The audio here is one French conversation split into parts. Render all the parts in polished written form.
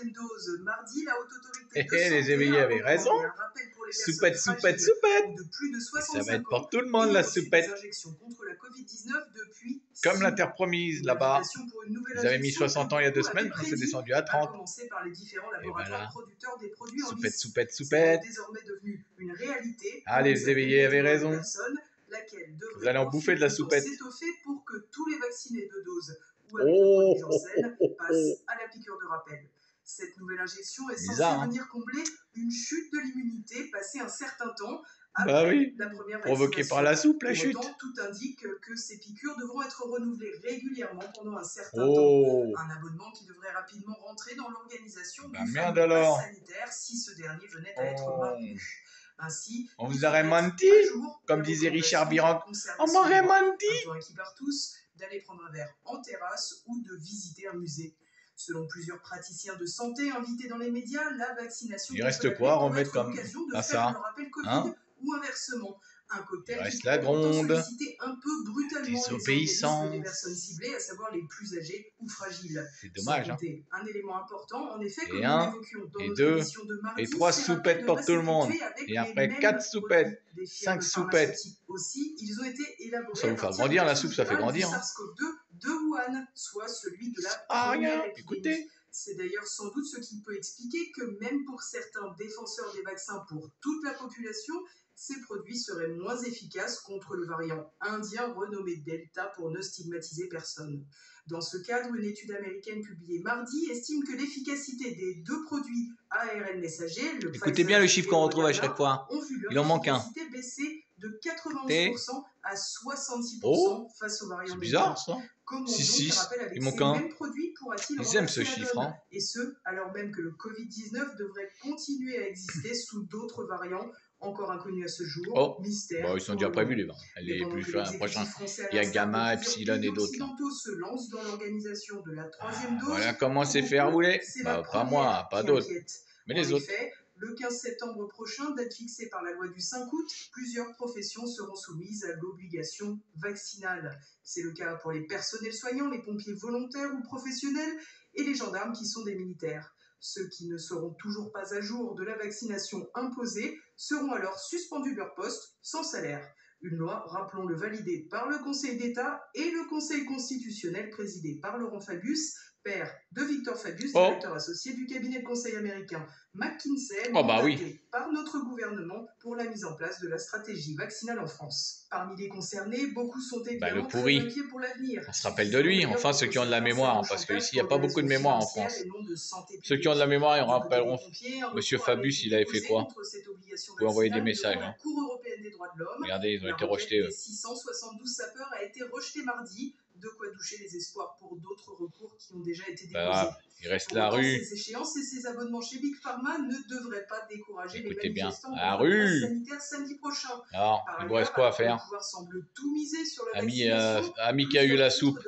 troisième dose mardi. La haute autorité de Les santé éveillés a avaient raison. recommandé un rappel pour les Soupette, personnes soupette, fragiles soupette. ou de plus de Et ça va 65 être pour ans tout le monde, la ayant reçu des soupette. injections contre la Covid-19 depuis Comme 6 la terre mois. promise, Une là-bas. invitation pour une nouvelle Ils avaient mis injection 60 que ans il y a 2 beaucoup avaient semaines, maintenant c'est prédit, descendu à à 30. commencer par les différents Et laboratoires voilà. producteurs des produits en Soupette, lice. soupette, C'est donc soupette. désormais devenu une réalité Ah, pour les une éveillés certaine avaient catégorie de raison. personnes, laquelle Vous devrait allez en au bouffer fil de la du temps soupette. s'étoffer pour que tous les vaccinés de doses ou avec le Oh, produit Janssen passent à la piqûre de rappel. Cette nouvelle injection est censée bizarre, hein? venir combler une chute de l'immunité passé un certain temps Bah après oui. la première Provoquée par vaccination. la soupe, la Pour chute. autant, tout indique que ces piqûres devront être renouvelées régulièrement pendant un certain temps. Oh. Un abonnement qui devrait rapidement rentrer dans l'organisation Bah du merde fameux pass alors. sanitaire si ce dernier venait à être Oh. maintenu. Ainsi, On il vous aurait faudrait menti, à jour comme les disait Richard recommandations Virenque. conservées On ce m'aurait mois. menti. Un temps acquis par tous d'aller prendre un verre en terrasse ou de visiter un musée. Selon plusieurs praticiens de santé invités dans les médias, la vaccination Il contre reste la quoi à grippe pourrait remettre être comme l'occasion de à faire le ça, rappel Covid hein? ou inversement. Un Il cocktail qui reste la pourrait pourtant gronde, solliciter un peu brutalement les organismes désobéissance. des personnes ciblées, à savoir les plus âgées ou fragiles. C'est Sans dommage, hein? compter un élément important, en effet, Et comme nous 1, l'évoquions dans et notre 2, édition de mardi, et 3 ces rappels soupettes pour devraient tout le monde. s'effectuer avec Et les après mêmes 4 soupettes, produits des 5 firmes soupettes. pharmaceutiques aussi. Ils ont été élaborés Ça à vous fait partir grandir du la virus soupe, ça fait viral du grandir, hein? SARS-CoV-2 de Wuhan, soit celui de la Ah première rien, épidémie. écoutez. C'est d'ailleurs sans doute ce qui peut expliquer que même pour certains défenseurs des vaccins pour toute la population, ces produits seraient moins efficaces contre le variant indien renommé Delta pour ne stigmatiser personne. Dans ce cadre, une étude américaine publiée mardi estime que l'efficacité des deux produits ARN messagers, le Écoutez Pfizer bien le chiffre et qu'on le retrouve à Moderna, chaque fois. ont vu Il leur en manque un. efficacité baisser de 91% à 66% Oh, face au variant c'est Delta. bizarre ça. Comment Si, donc si, un rappel avec il manque ces un. mêmes produits pourra-t-il Ils aiment ce renverser la chiffre, donne? hein. Et ce, alors même que le Covid-19 devrait continuer à exister sous d'autres variants encore inconnus à ce jour. Oh, Mystère. bon, ils sont déjà prévus les vents. Elle Mais est pendant plus que sur un prochain. l'exécutif français, à Il y a l'instar de Gamma, plusieurs Epsilon pays et d'autres là. occidentaux, se lance dans l'organisation de la troisième dose, Voilà comment pour c'est fait beaucoup, rouler. c'est la Bah, pas première moi, pas qui d'autres. inquiète. Mais En les autres. effet, le 15 septembre prochain, date fixée par la loi du 5 août, plusieurs professions seront soumises à l'obligation vaccinale. C'est le cas pour les personnels soignants, les pompiers volontaires ou professionnels et les gendarmes qui sont des militaires. Ceux qui ne seront toujours pas à jour de la vaccination imposée seront alors suspendus de leur poste sans salaire. Une loi, rappelons-le, validée par le Conseil d'État et le Conseil constitutionnel présidé par Laurent Fabius, père de Victor Fabius, directeur associé du cabinet de conseil américain McKinsey, mandaté par notre gouvernement pour la mise en place de la stratégie vaccinale en France. Parmi les concernés, beaucoup sont évidemment très inquiets pour l'avenir. On se rappelle de lui, enfin ceux qui ont de la mémoire, parce qu'ici il n'y a pas beaucoup de mémoire en France. Ceux qui ont de la mémoire, ils rappelleront. Monsieur Fabius, il avait fait quoi? Vous pouvez envoyer des messages. Hein. Regardez, ils ont été rejetés. 672 sapeurs a été rejeté mardi. De quoi doucher les espoirs pour d'autres recours qui ont déjà été déposés. Il reste la rue. Ces échéances et ces abonnements chez Big Pharma ne devraient pas décourager les bien. manifestants La contre le rue. pass sanitaire samedi prochain. Alors, il vous reste quoi à faire? Le pouvoir semble tout miser sur la vaccination. Ami qui a eu la soupe,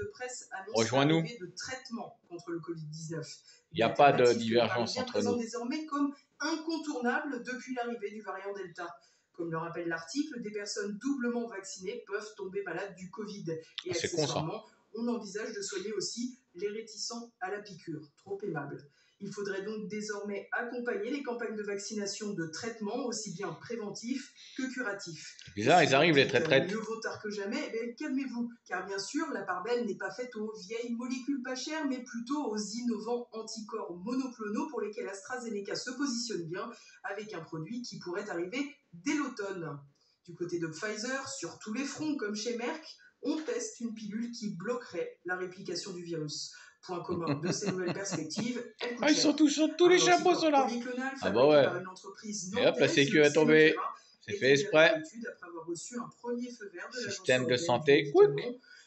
rejoins-nous. De traitement contre le Covid-19. Il n'y a pas de divergence entre nous. Désormais comme incontournable depuis l'arrivée du variant Delta. Comme le rappelle l'article, des personnes doublement vaccinées peuvent tomber malades du Covid. Et accessoirement, on envisage de soigner aussi les réticents à la piqûre, trop aimables. Il faudrait donc désormais accompagner les campagnes de vaccination de traitement, aussi bien préventifs que curatifs. C'est bizarre, ils arrivent les traite-traites. Mieux vaut tard que jamais, mais calmez-vous, car bien sûr, la part belle n'est pas faite aux vieilles molécules pas chères, mais plutôt aux innovants anticorps monoclonaux pour lesquels AstraZeneca se positionne bien, avec un produit qui pourrait arriver dès l'automne. Du côté de Pfizer, sur tous les fronts, comme chez Merck, on teste une pilule qui bloquerait la réplication du virus. Point commun de ces nouvelles perspectives, ils sont tous sur tous les chapeaux, ceux-là. Ah bah ouais. Et hop, la sécu est tombée. C'est fait exprès. Système de santé, quick.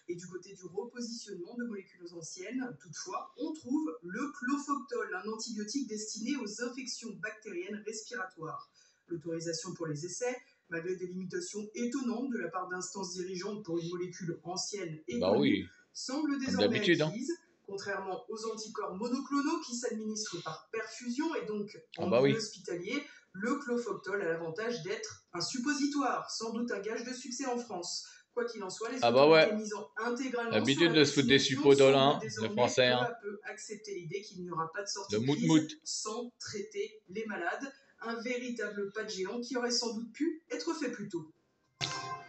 Et du côté du repositionnement de molécules anciennes, toutefois, on trouve le clofoctol, un antibiotique destiné aux infections bactériennes respiratoires. L'autorisation pour les essais, malgré des limitations étonnantes de la part d'instances dirigeantes pour une molécule ancienne et connue, semble désormais acquise, contrairement aux anticorps monoclonaux qui s'administrent par perfusion et donc en milieu hospitalier. Le clofoctol a l'avantage d'être un suppositoire, sans doute un gage de succès en France. Quoi qu'il en soit, les autorités mises intégralement l'habitude de se foutre des suppos hein, le français. Hein. Peu accepter l'idée qu'il n'y aura pas de sortie de crise sans traiter les malades. Un véritable pas de géant qui aurait sans doute pu être fait plus tôt.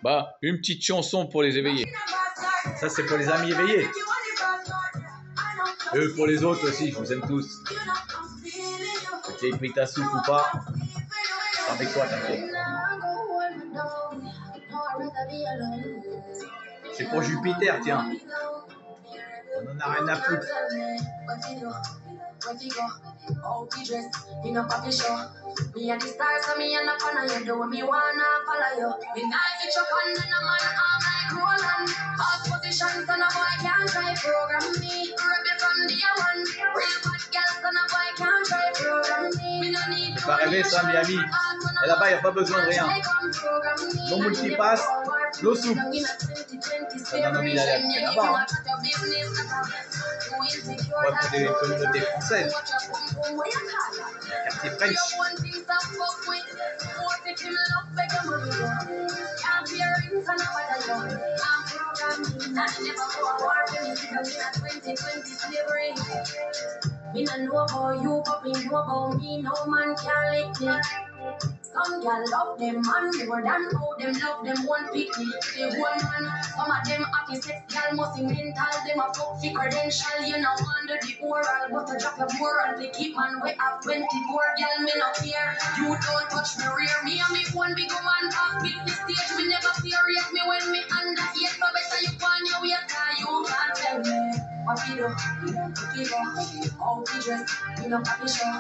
Bah, une petite chanson pour les éveillés. Ça, c'est pour les amis éveillés. Et pour les autres aussi, je vous aime tous. T'as pris ta soupe ou pas? C'est avec toi, t'inquiète. C'est pour Jupiter, tiens. On en a rien à foutre. Me and the stars, so me and the fun of you do me wanna follow you. Me night it up and then a man arm like Roland. All positions and a boy can't try program me. Rebel from the one, real bad girls and a boy can't try program me. Me no need to. C'est pas rêvé ça, Miami. Et là-bas, y a pas besoin de rien. No multipass, no soup. Ça donne envie d'aller habiter là-bas. Ouais, pour des communautés françaises. Quartier French. Me no know about you, but me know about me. No man can lick me. Some girl love them man more than how them love them one pick me. They one man, some of them happy sex girl must be mental. Them a fuck fi credential, you know under the oral. But to drop your moral, they keep man way up 24. Girl me no care, you don't touch me rear. Me and me one big woman off business stage. Me never serious me when me under here. So better you on your way, you can't tell me. What we do, how we dress, we no happy show.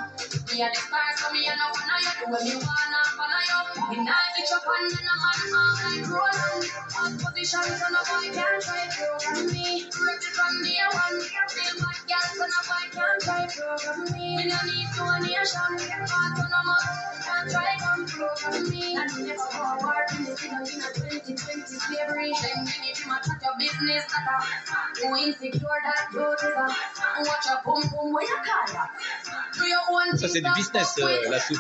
Me and the stars, so me and no one of you do when me wanna follow you. Me night it up and then a man arm like Roland. All positions and a boy can't try program me. Rebel from day one, real bad girls and a boy can't try program me. Me no need to a nation, autonomous, can't try come program me. And me never go a war in the city in a 2020 slavery. Then many of you a chat your business that who insecure that. Ça c'est du business la soupe.